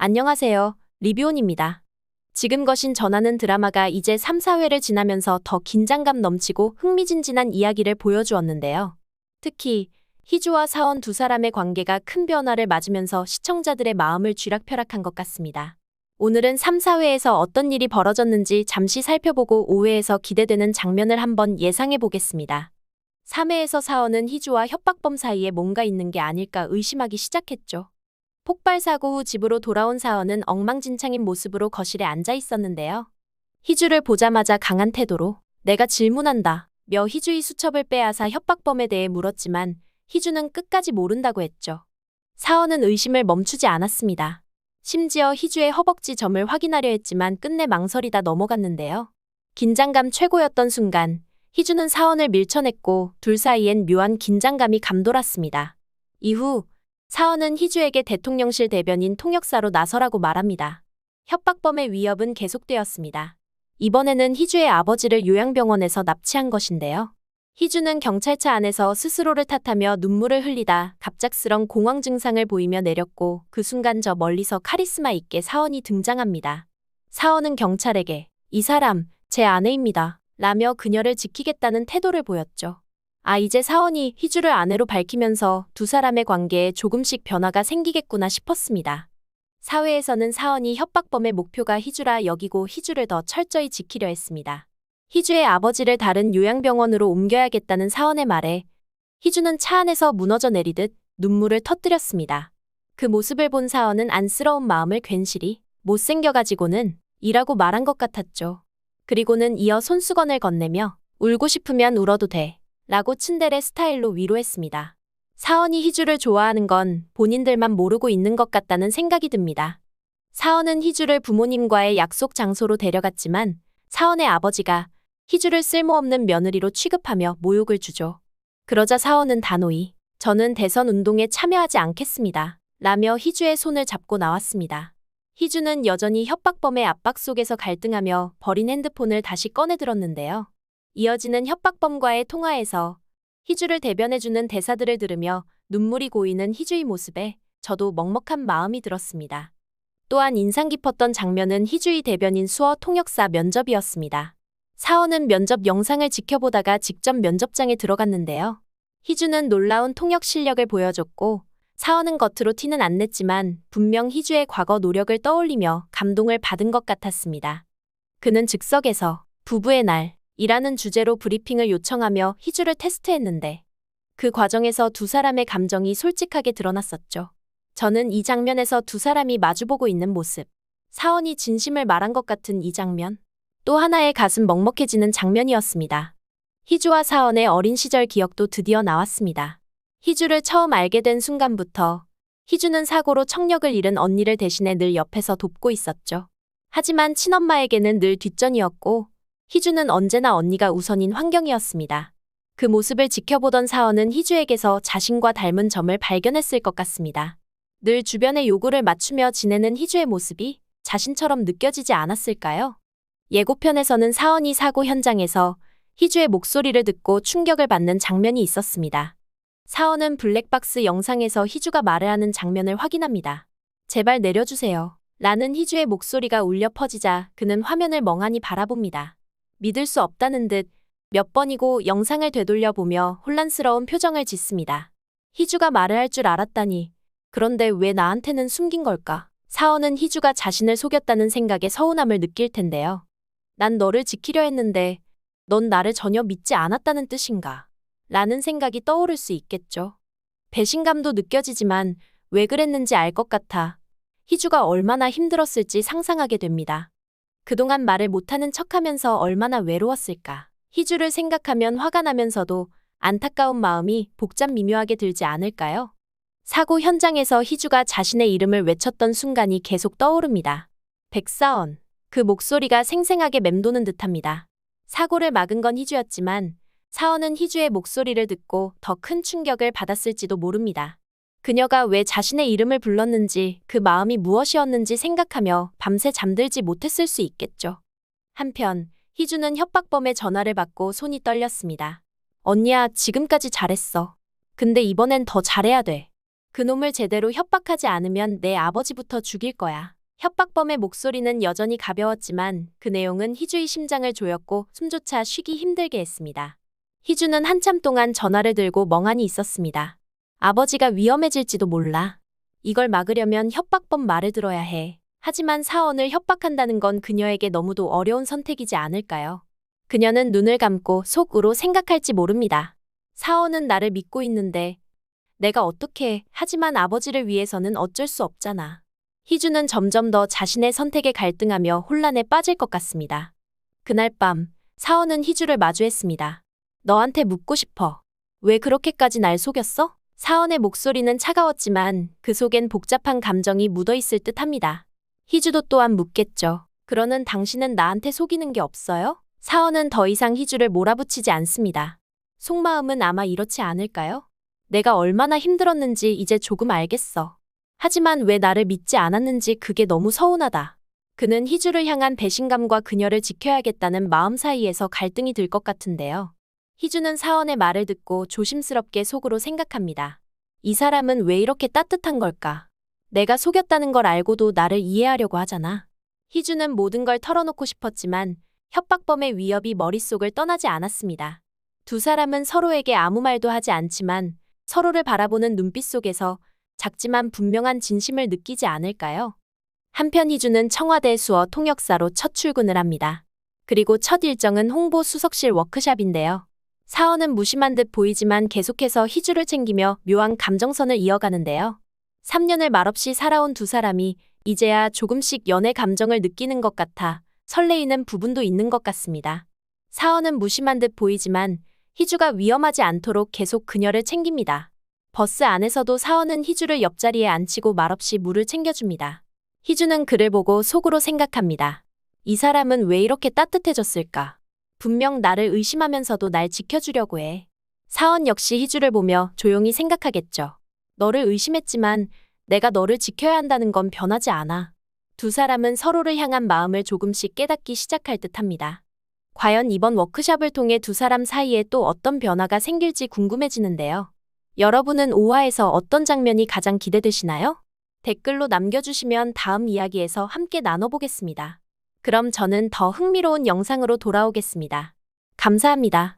안녕하세요. 리뷰온입니다. 지금 거신 전하는 드라마가 이제 3, 4회를 지나면서 더 긴장감 넘치고 흥미진진한 이야기를 보여주었는데요. 특히 희주와 사원 두 사람의 관계가 큰 변화를 맞으면서 시청자들의 마음을 쥐락펴락한 것 같습니다. 오늘은 3, 4회에서 어떤 일이 벌어졌는지 잠시 살펴보고 5회에서 기대되는 장면을 한번 예상해 보겠습니다. 3회에서 사원은 희주와 협박범 사이에 뭔가 있는 게 아닐까 의심하기 시작했죠. 폭발 사고 후 집으로 돌아온 사원은 엉망진창인 모습으로 거실에 앉아 있었는데요. 희주를 보자마자 강한 태도로 내가 질문한다 며 희주의 수첩을 빼앗아 협박범에 대해 물었지만 희주는 끝까지 모른다고 했죠. 사원은 의심을 멈추지 않았습니다. 심지어 희주의 허벅지 점을 확인하려 했지만 끝내 망설이다 넘어갔는데요. 긴장감 최고였던 순간 희주는 사원을 밀쳐냈고 둘 사이엔 묘한 긴장감이 감돌았습니다. 이후 사원은 희주에게 대통령실 대변인 통역사로 나서라고 말합니다. 협박범의 위협은 계속되었습니다. 이번에는 희주의 아버지를 요양병원에서 납치한 것인데요. 희주는 경찰차 안에서 스스로를 탓하며 눈물을 흘리다 갑작스런 공황 증상을 보이며 내렸고 그 순간 저 멀리서 카리스마 있게 사원이 등장합니다. 사원은 경찰에게 이 사람 제 아내입니다. 라며 그녀를 지키겠다는 태도를 보였죠. 이제 사원이 희주를 아내로 밝히면서 두 사람의 관계에 조금씩 변화가 생기겠구나 싶었습니다. 사회에서는 사원이 협박범의 목표가 희주라 여기고 희주를 더 철저히 지키려 했습니다. 희주의 아버지를 다른 요양병원으로 옮겨야겠다는 사원의 말에 희주는 차 안에서 무너져 내리듯 눈물을 터뜨렸습니다. 그 모습을 본 사원은 안쓰러운 마음을 괜시리 못생겨가지고는 이라고 말한 것 같았죠. 그리고는 이어 손수건을 건네며 울고 싶으면 울어도 돼. 라고 츤데레 스타일로 위로했습니다. 사원이 희주를 좋아하는 건 본인들만 모르고 있는 것 같다는 생각이 듭니다. 사원은 희주를 부모님과의 약속 장소로 데려갔지만 사원의 아버지가 희주를 쓸모없는 며느리로 취급하며 모욕을 주죠. 그러자 사원은 단호히 저는 대선 운동에 참여하지 않겠습니다. 라며 희주의 손을 잡고 나왔습니다. 희주는 여전히 협박범의 압박 속에서 갈등하며 버린 핸드폰을 다시 꺼내들었는데요. 이어지는 협박범과의 통화에서 희주를 대변해주는 대사들을 들으며 눈물이 고이는 희주의 모습에 저도 먹먹한 마음이 들었습니다. 또한 인상 깊었던 장면은 희주의 대변인 수어 통역사 면접이었습니다. 사원은 면접 영상을 지켜보다가 직접 면접장에 들어갔는데요. 희주는 놀라운 통역 실력을 보여줬고 사원은 겉으로 티는 안 냈지만 분명 희주의 과거 노력을 떠올리며 감동을 받은 것 같았습니다. 그는 즉석에서 부부의 날 이라는 주제로 브리핑을 요청하며 희주를 테스트했는데 그 과정에서 두 사람의 감정이 솔직하게 드러났었죠. 저는 이 장면에서 두 사람이 마주보고 있는 모습, 사원이 진심을 말한 것 같은 이 장면, 또 하나의 가슴 먹먹해지는 장면이었습니다. 희주와 사원의 어린 시절 기억도 드디어 나왔습니다. 희주를 처음 알게 된 순간부터 희주는 사고로 청력을 잃은 언니를 대신해 늘 옆에서 돕고 있었죠. 하지만 친엄마에게는 늘 뒷전이었고 희주는 언제나 언니가 우선인 환경이었습니다. 그 모습을 지켜보던 사원은 희주에게서 자신과 닮은 점을 발견했을 것 같습니다. 늘 주변의 요구를 맞추며 지내는 희주의 모습이 자신처럼 느껴지지 않았을까요? 예고편에서는 사원이 사고 현장에서 희주의 목소리를 듣고 충격을 받는 장면이 있었습니다. 사원은 블랙박스 영상에서 희주가 말을 하는 장면을 확인합니다. 제발 내려주세요. 라는 희주의 목소리가 울려 퍼지자 그는 화면을 멍하니 바라봅니다. 믿을 수 없다는 듯 몇 번이고 영상을 되돌려보며 혼란스러운 표정을 짓습니다. 희주가 말을 할 줄 알았다니. 그런데 왜 나한테는 숨긴 걸까? 사원은 희주가 자신을 속였다는 생각에 서운함을 느낄 텐데요. 난 너를 지키려 했는데 넌 나를 전혀 믿지 않았다는 뜻인가? 라는 생각이 떠오를 수 있겠죠. 배신감도 느껴지지만 왜 그랬는지 알 것 같아 희주가 얼마나 힘들었을지 상상하게 됩니다. 그동안 말을 못하는 척하면서 얼마나 외로웠을까. 희주를 생각하면 화가 나면서도 안타까운 마음이 복잡 미묘하게 들지 않을까요? 사고 현장에서 희주가 자신의 이름을 외쳤던 순간이 계속 떠오릅니다. 백사원. 그 목소리가 생생하게 맴도는 듯합니다. 사고를 막은 건 희주였지만 사원은 희주의 목소리를 듣고 더 큰 충격을 받았을지도 모릅니다. 그녀가 왜 자신의 이름을 불렀는지 그 마음이 무엇이었는지 생각하며 밤새 잠들지 못했을 수 있겠죠. 한편 희주는 협박범의 전화를 받고 손이 떨렸습니다. 언니야, 지금까지 잘했어. 근데 이번엔 더 잘해야 돼. 그놈을 제대로 협박하지 않으면 내 아버지부터 죽일 거야. 협박범의 목소리는 여전히 가벼웠지만 그 내용은 희주의 심장을 조였고 숨조차 쉬기 힘들게 했습니다. 희주는 한참 동안 전화를 들고 멍하니 있었습니다. 아버지가 위험해질지도 몰라. 이걸 막으려면 협박범 말을 들어야 해. 하지만 사원을 협박한다는 건 그녀에게 너무도 어려운 선택이지 않을까요? 그녀는 눈을 감고 속으로 생각할지 모릅니다. 사원은 나를 믿고 있는데 내가 어떻게 해? 하지만 아버지를 위해서는 어쩔 수 없잖아. 희주는 점점 더 자신의 선택에 갈등하며 혼란에 빠질 것 같습니다. 그날 밤 사원은 희주를 마주했습니다. 너한테 묻고 싶어. 왜 그렇게까지 날 속였어? 사원의 목소리는 차가웠지만 그 속엔 복잡한 감정이 묻어있을 듯합니다. 희주도 또한 묻겠죠. 그러는 당신은 나한테 속이는 게 없어요? 사원은 더 이상 희주를 몰아붙이지 않습니다. 속마음은 아마 이렇지 않을까요? 내가 얼마나 힘들었는지 이제 조금 알겠어. 하지만 왜 나를 믿지 않았는지 그게 너무 서운하다. 그는 희주를 향한 배신감과 그녀를 지켜야겠다는 마음 사이에서 갈등이 들 것 같은데요. 희주는 사원의 말을 듣고 조심스럽게 속으로 생각합니다. 이 사람은 왜 이렇게 따뜻한 걸까? 내가 속였다는 걸 알고도 나를 이해하려고 하잖아. 희주는 모든 걸 털어놓고 싶었지만 협박범의 위협이 머릿속을 떠나지 않았습니다. 두 사람은 서로에게 아무 말도 하지 않지만 서로를 바라보는 눈빛 속에서 작지만 분명한 진심을 느끼지 않을까요? 한편 희주는 청와대 수어 통역사로 첫 출근을 합니다. 그리고 첫 일정은 홍보 수석실 워크샵인데요. 사원은 무심한 듯 보이지만 계속해서 희주를 챙기며 묘한 감정선을 이어가는데요. 3년을 말없이 살아온 두 사람이 이제야 조금씩 연애 감정을 느끼는 것 같아 설레이는 부분도 있는 것 같습니다. 사원은 무심한 듯 보이지만 희주가 위험하지 않도록 계속 그녀를 챙깁니다. 버스 안에서도 사원은 희주를 옆자리에 앉히고 말없이 물을 챙겨줍니다. 희주는 그를 보고 속으로 생각합니다. 이 사람은 왜 이렇게 따뜻해졌을까? 분명 나를 의심하면서도 날 지켜주려고 해. 사원 역시 희주를 보며 조용히 생각하겠죠. 너를 의심했지만 내가 너를 지켜야 한다는 건 변하지 않아. 두 사람은 서로를 향한 마음을 조금씩 깨닫기 시작할 듯합니다. 과연 이번 워크샵을 통해 두 사람 사이에 또 어떤 변화가 생길지 궁금해지는데요. 여러분은 5화에서 어떤 장면이 가장 기대되시나요? 댓글로 남겨주시면 다음 이야기에서 함께 나눠보겠습니다. 그럼 저는 더 흥미로운 영상으로 돌아오겠습니다. 감사합니다.